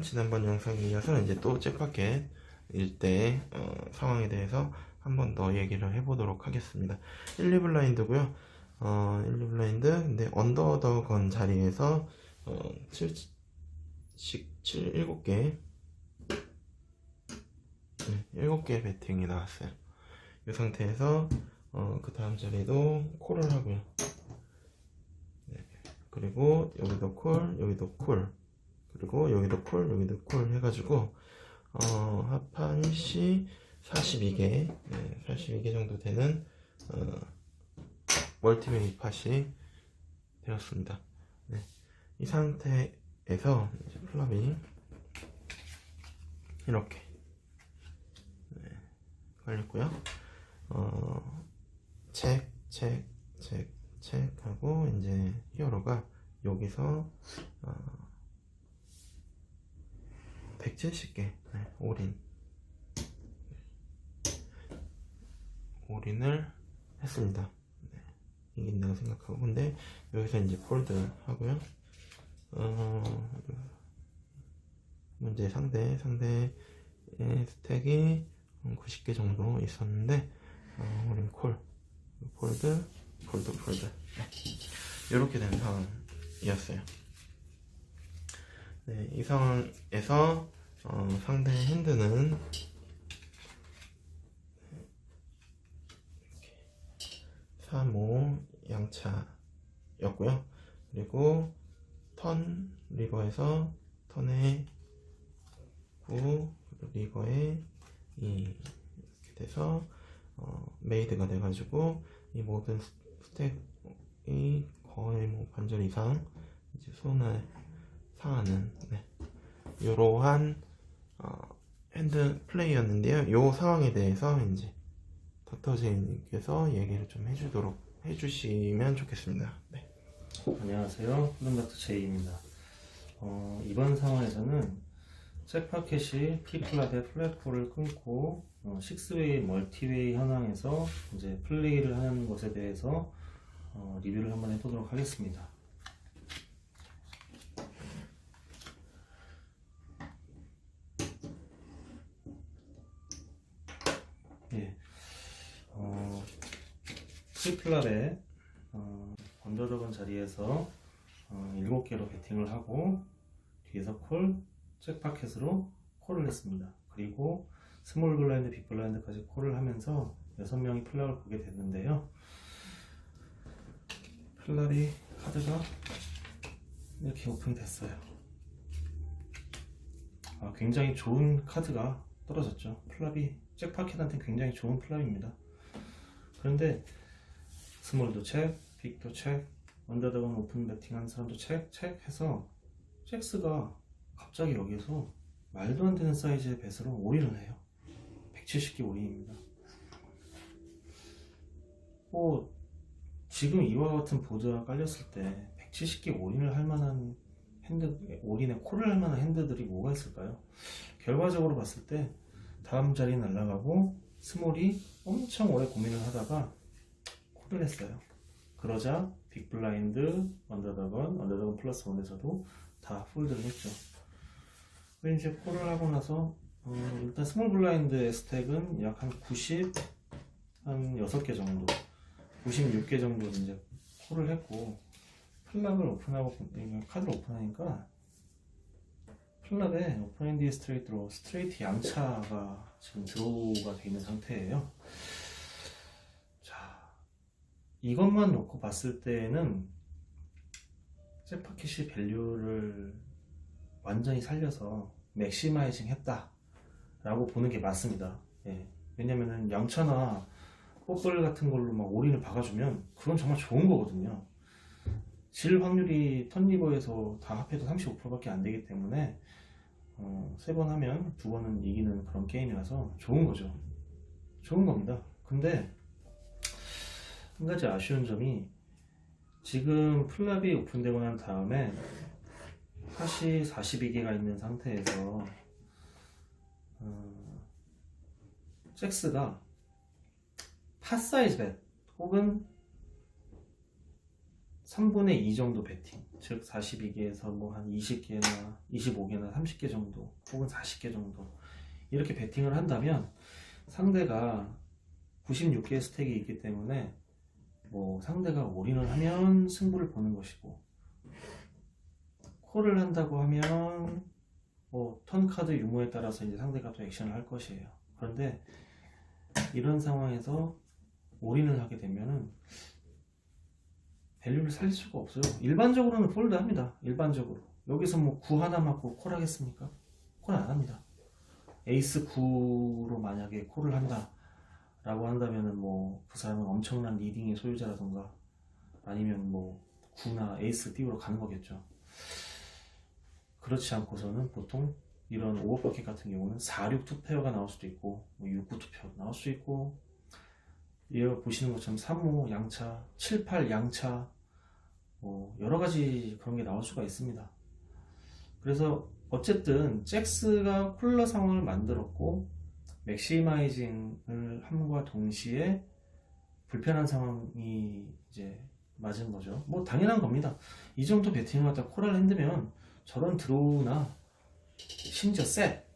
지난번 영상에 이어서 이제 또 잭파켓 일대 상황에 대해서 한 번 더 얘기를 해보도록 하겠습니다. 1, 2 블라인드고요. 1, 2 블라인드 근데 언더 더 건 자리에서 7개 7개 배팅이 나왔어요. 이 상태에서 그 다음 자리도 콜을 하고요. 네. 그리고 여기도 콜, 여기도 콜, 그리고 여기도 콜, 여기도 콜 해가지고 합한 시 42개, 42개 정도 되는 멀티메이 팟이 되었습니다. 네. 이 상태에서 이제 플랍이 이렇게 걸렸고요. 책 하고 이제 히어로가 여기서 170개 올인을 했습니다. 네, 이긴다고 생각하고, 근데 여기서 이제 폴드 하고요. 문제 상대의 스택이 90개 정도 있었는데 우린 콜, 폴드 이렇게 된 상황이었어요. 네, 이 상황에서 상대 핸드는 3-5 양차였고요. 그리고 턴 리버에서 턴에 9 리버에 2 이렇게 돼서 메이드가 돼가지고 이 모든 스택이 거의 뭐 반절 이상 이제 손을 상하는 이러한 핸드 플레이였는데요. 이 상황에 대해서 이제 닥터제이님께서 얘기를 좀 해주시면 좋겠습니다. 네. 안녕하세요, 닥터제이입니다. 이번 상황에서는 잭파켓이 P플랍의 플랫포를 끊고 6웨이 멀티웨이 현황에서 이제 플레이를 하는 것에 대해서 리뷰를 한번 해보도록 하겠습니다. 예, P플랍의 언더더건 자리에서 7개로 배팅을 하고 뒤에서 콜, 잭파켓으로 콜을 했습니다. 그리고 스몰 블라인드, 빅 블라인드까지 콜을 하면서 6명이 플랍을 보게 됐는데요. 플랍이 카드가 이렇게 오픈이 됐어요. 굉장히 좋은 카드가 떨어졌죠. 플랍이 잭파켓한테 굉장히 좋은 플랍입니다. 그런데 스몰도 책, 빅도 책, 언더더건 오픈 배팅한 사람도 책 해서 잭스가 갑자기 여기서 말도 안 되는 사이즈의 뱃으로 올인을 해요. 170개 올인입니다. 지금 이와 같은 보드가 깔렸을 때 170개 올인을 할 만한 올인에 콜을 할 만한 핸드들이 뭐가 있을까요? 결과적으로 봤을 때 다음 자리 날아가고 스몰이 엄청 오래 고민을 하다가 콜을 했어요. 그러자 빅 블라인드, 언더더건 플러스 1에서도 다 폴드를 했죠. 이제 콜을 하고 나서 일단 스몰 블라인드의 스택은 약 한 6개 정도, 96개 정도 이제 콜을 했고, 플랍을 오픈하고 카드를 오픈하니까 플랍에 오픈핸드 스트레이트로 스트레이트 양차가 지금 드로우가 되어 있는 상태예요. 자, 이것만 놓고 봤을 때는 잭파켓이 밸류를 완전히 살려서 맥시마이징 했다 라고 보는 게 맞습니다. 예. 왜냐면은 양차나 뽀글 같은 걸로 막 올인을 박아주면 그건 정말 좋은 거거든요. 질 확률이 턴리버에서 다 합해도 35%밖에 안 되기 때문에 3번 하면 2번은 이기는 그런 게임이라서 좋은 거죠. 좋은 겁니다. 근데 한 가지 아쉬운 점이, 지금 플랍이 오픈되고 난 다음에 팟이 42개가 있는 상태에서 잭스가 팟 사이즈 벳 혹은 3분의 2 정도 배팅, 즉 42개에서 뭐 한 20개나 25개나 30개 정도 혹은 40개 정도 이렇게 베팅을 한다면 상대가 96개의 스택이 있기 때문에 뭐 상대가 올인을 하면 승부를 보는 것이고, 콜을 한다고 하면 뭐 턴카드 유무에 따라서 이제 상대가 또 액션을 할 것이에요. 그런데 이런 상황에서 올인을 하게 되면은 밸류를 살릴 수가 없어요. 일반적으로는 폴드 합니다. 일반적으로 여기서 뭐 9 하나 맞고 콜 하겠습니까? 콜 안 합니다. 에이스 9로 만약에 콜을 한다 라고 한다면은 뭐 그 사람은 엄청난 리딩의 소유자라던가 아니면 뭐 9나 에이스 띄우러 가는 거겠죠. 그렇지 않고서는 보통 이런 오버버킷 같은 경우는 4, 6 투페어가 나올 수도 있고 뭐 6, 9 투페어가 나올 수 있고, 이어 보시는 것처럼 3, 5 양차, 7, 8 양차, 뭐 여러 가지 그런 게 나올 수가 있습니다. 그래서 어쨌든 잭스가 쿨러 상황을 만들었고 맥시마이징을 함과 동시에 불편한 상황이 이제 맞은 거죠. 뭐 당연한 겁니다. 이 정도 배팅을 갖다 콜을 핸드면 저런 드로우나 심지어 셋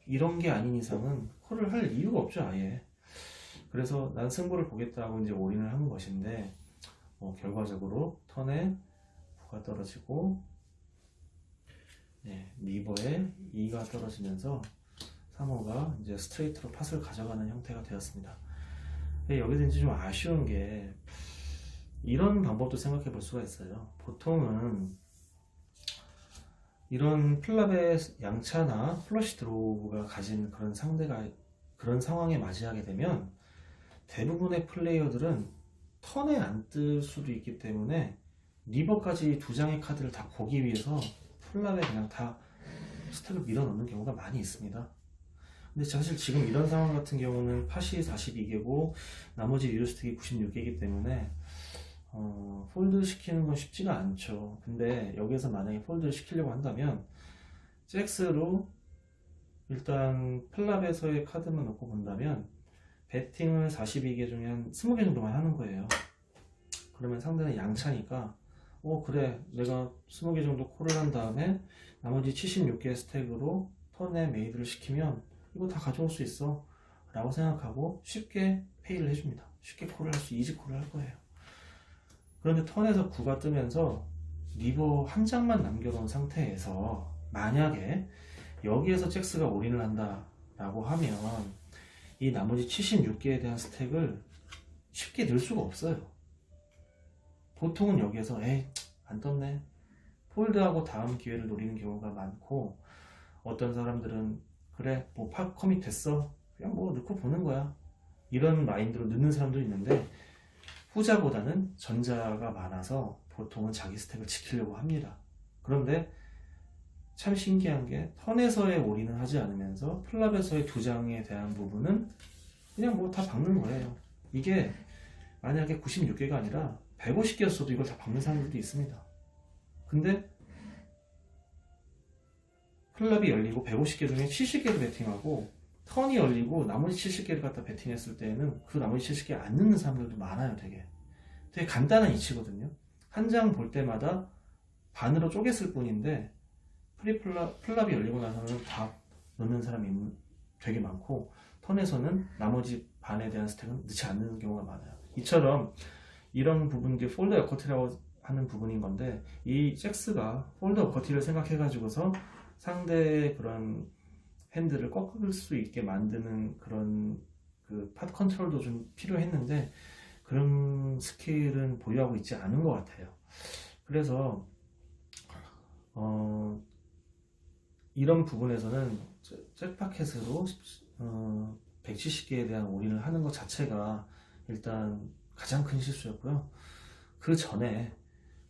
이런 게 아닌 이상은 콜을 할 이유가 없죠, 아예. 그래서 난 승부를 보겠다고 이제 올인을 한 것인데, 결과적으로 턴에 9가 떨어지고, 리버에 2가 떨어지면서 3호가 이제 스트레이트로 팟을 가져가는 형태가 되었습니다. 여기서 이제 좀 아쉬운 게 이런 방법도 생각해 볼 수가 있어요. 보통은 이런 플랍의 양차나 플러시 드로우가 가진 그런 상대가 그런 상황에 맞이하게 되면 대부분의 플레이어들은 턴에 안 뜰 수도 있기 때문에 리버까지 두 장의 카드를 다 보기 위해서 플랍에 그냥 다 스택을 밀어넣는 경우가 많이 있습니다. 근데 사실 지금 이런 상황 같은 경우는 팟이 42개고 나머지 유료 스택이 96개이기 때문에 폴드 시키는 건 쉽지가 않죠. 근데 여기서 만약에 폴드를 시키려고 한다면 잭스로 일단 플랍에서의 카드만 놓고 본다면 배팅을 42개 중에 한 20개 정도만 하는 거예요. 그러면 상대는 양차니까 그래 내가 20개 정도 콜을 한 다음에 나머지 76개의 스택으로 턴에 메이드를 시키면 이거 다 가져올 수 있어 라고 생각하고 쉽게 페이를 해줍니다. 쉽게 콜을 할 수, 이지 콜을 할 거예요. 그런데 턴에서 9가 뜨면서 리버 한 장만 남겨놓은 상태에서 만약에 여기에서 잭스가 올인을 한다 라고 하면 이 나머지 76개에 대한 스택을 쉽게 넣을 수가 없어요. 보통은 여기에서 안 떴네 폴드하고 다음 기회를 노리는 경우가 많고, 어떤 사람들은 그래 뭐 팝 커밋 됐어 그냥 뭐 넣고 보는 거야 이런 마인드로 넣는 사람도 있는데, 후자보다는 전자가 많아서 보통은 자기 스택을 지키려고 합니다. 그런데 참 신기한 게 턴에서의 올인을 하지 않으면서 플랍에서의 두 장에 대한 부분은 그냥 뭐 다 박는 거예요. 이게 만약에 96개가 아니라 150개였어도 이걸 다 박는 사람들도 있습니다. 근데 플랍이 열리고 150개 중에 70개를 베팅하고 턴이 열리고 나머지 70개를 갖다 베팅했을 때는 그 나머지 70개 안 넣는 사람들도 많아요. 되게 간단한 이치거든요. 한 장 볼 때마다 반으로 쪼갰을 뿐인데 플랍이 열리고 나서는 다 넣는 사람이 되게 많고, 턴에서는 나머지 반에 대한 스택은 넣지 않는 경우가 많아요. 이처럼 이런 부분이 폴더 어커티라고 하는 부분인 건데, 이 잭스가 폴더 어커티를 생각해 가지고서 상대의 그런 핸드를 꺾을 수 있게 만드는 그런 그 팟 컨트롤도 좀 필요했는데 그런 스킬은 보유하고 있지 않은 것 같아요. 그래서 이런 부분에서는 잭파켓으로 170개에 대한 올인을 하는 것 자체가 일단 가장 큰 실수였고요. 그 전에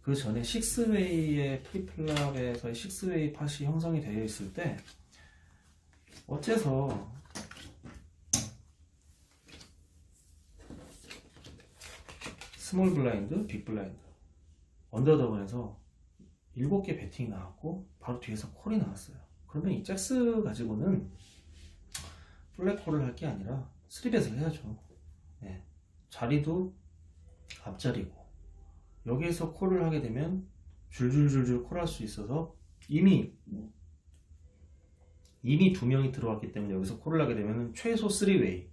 6웨이의 프리플랍에서의 6웨이 팟이 형성이 되어 있을 때 어째서 스몰 블라인드, 빅 블라인드, 언더더건에서 7개 배팅이 나왔고 바로 뒤에서 콜이 나왔어요. 그러면 이 잭스 가지고는 플랫콜을 할 게 아니라 3벳을 해야죠. 자리도 앞자리고 여기에서 콜을 하게 되면 줄줄줄줄 콜할 수 있어서 이미 두 명이 들어왔기 때문에 여기서 콜을 하게 되면 최소 3웨이,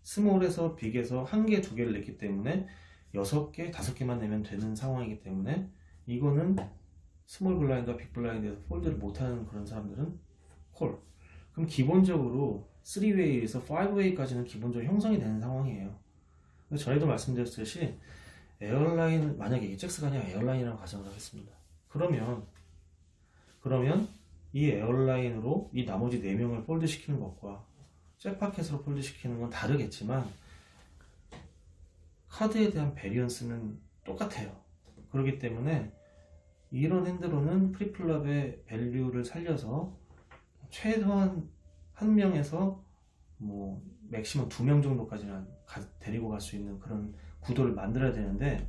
스몰에서 빅에서 한 개, 두 개를 냈기 때문에 6개, 5개만 내면 되는 상황이기 때문에 이거는 스몰 블라인드와 빅 블라인드에서 폴드를 못하는 그런 사람들은 콜. 그럼 기본적으로 3웨이에서 5웨이까지는 기본적으로 형성이 되는 상황이에요. 전에도 말씀드렸듯이 에어라인, 만약에 이게 잭스가 아니라 에어라인이라고 가정을 하겠습니다. 그러면 이 에어라인으로 이 나머지 4명을 폴드 시키는 것과 잭파켓으로 폴드 시키는 건 다르겠지만 카드에 대한 베리언스는 똑같아요. 그렇기 때문에 이런 핸드로는 프리플랍의 밸류를 살려서 최소한 한 명에서 뭐 맥시멈 2명 정도까지는 데리고 갈 수 있는 그런 구도를 만들어야 되는데,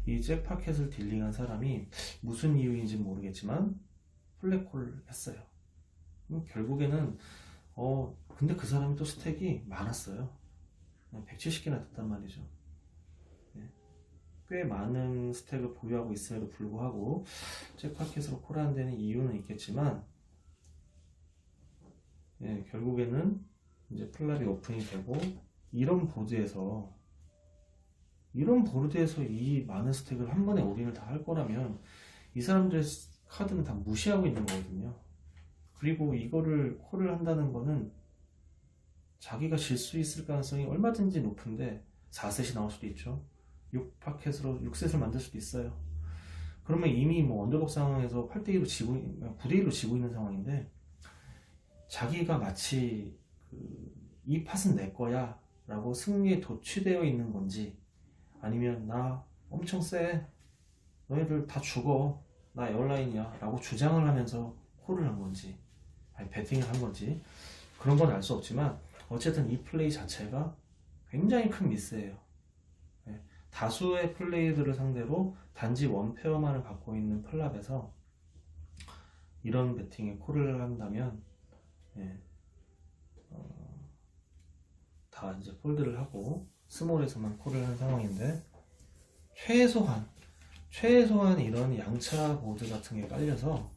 이 잭파켓을 딜링한 사람이 무슨 이유인지 모르겠지만 플랫콜을 했어요. 결국에는 근데 그 사람이 또 스택이 많았어요. 170개나 됐단 말이죠. 꽤 많은 스택을 보유하고 있음에도 불구하고 잭파켓으로 콜하는 데는 이유는 있겠지만, 결국에는 이제 플랍이 오픈이 되고 이런 보드에서 이 많은 스택을 한 번에 올인을 다 할 거라면 이 사람들의 카드는 다 무시하고 있는 거거든요. 그리고 이거를 콜을 한다는 거는 자기가 질 수 있을 가능성이 얼마든지 높은데 4셋이 나올 수도 있죠. 6파켓으로 6셋을 만들 수도 있어요. 그러면 이미 뭐 언더독 상황에서 8대2로 지고 9대1로 지고 있는 상황인데, 자기가 마치 이 팟은 내 거야 라고 승리에 도취되어 있는 건지, 아니면 나 엄청 세, 너희들 다 죽어, 나 에어라인이야 라고 주장을 하면서 콜을 한 건지, 아니 배팅을 한 건지, 그런 건 알 수 없지만 어쨌든 이 플레이 자체가 굉장히 큰 미스예요. 다수의 플레이들을 상대로 단지 원페어만을 갖고 있는 플랍에서 이런 배팅에 콜을 한다면 다 이제 폴드를 하고 스몰에서만 콜을 한 상황인데, 최소한 이런 양차 보드 같은 게 깔려서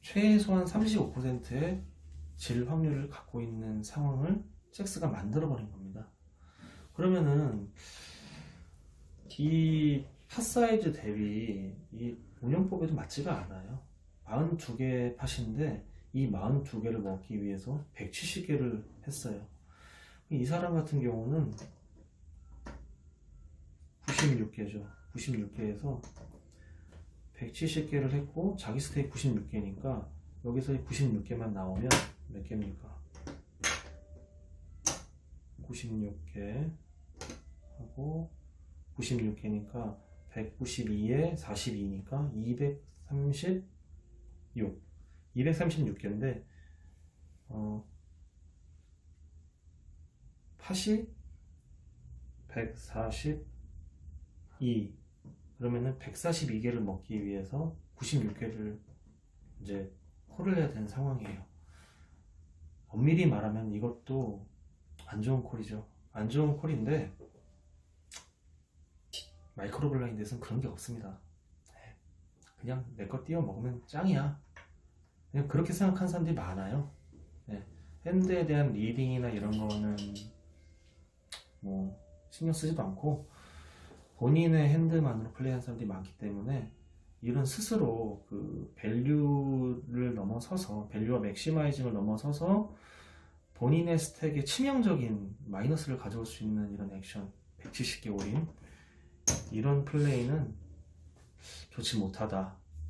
최소한 35%의 질 확률을 갖고 있는 상황을 잭스가 만들어 버린 겁니다. 그러면은 이 팟 사이즈 대비 이 운영법에도 맞지가 않아요. 42개 팟인데 이 42개를 먹기 위해서 170개를 했어요. 이 사람 같은 경우는 96개죠. 96개에서 170개를 했고 자기 스테이크 96개니까 여기서 96개만 나오면 몇 개입니까? 96개 하고 96개니까 192에 42니까 236개인데 팟이 142, 그러면은 142개를 먹기 위해서 96개를 이제 콜을 해야 되는 상황이에요. 엄밀히 말하면 이것도 안 좋은 콜이죠. 안 좋은 콜인데 마이크로 블라인드에서는 그런 게 없습니다. 그냥 내 거 띄워 먹으면 짱이야. 그냥 그렇게 생각하는 사람들이 많아요. 핸드에 대한 리딩이나 이런 거는 뭐 신경 쓰지도 않고 본인의 핸드만으로 플레이하는 사람들이 많기 때문에 이런 스스로 그 밸류를 넘어서서, 밸류와 맥시마이징을 넘어서서 본인의 스택에 치명적인 마이너스를 가져올 수 있는 이런 액션, 170개 올인, 이런 플레이는 좋지 못하다.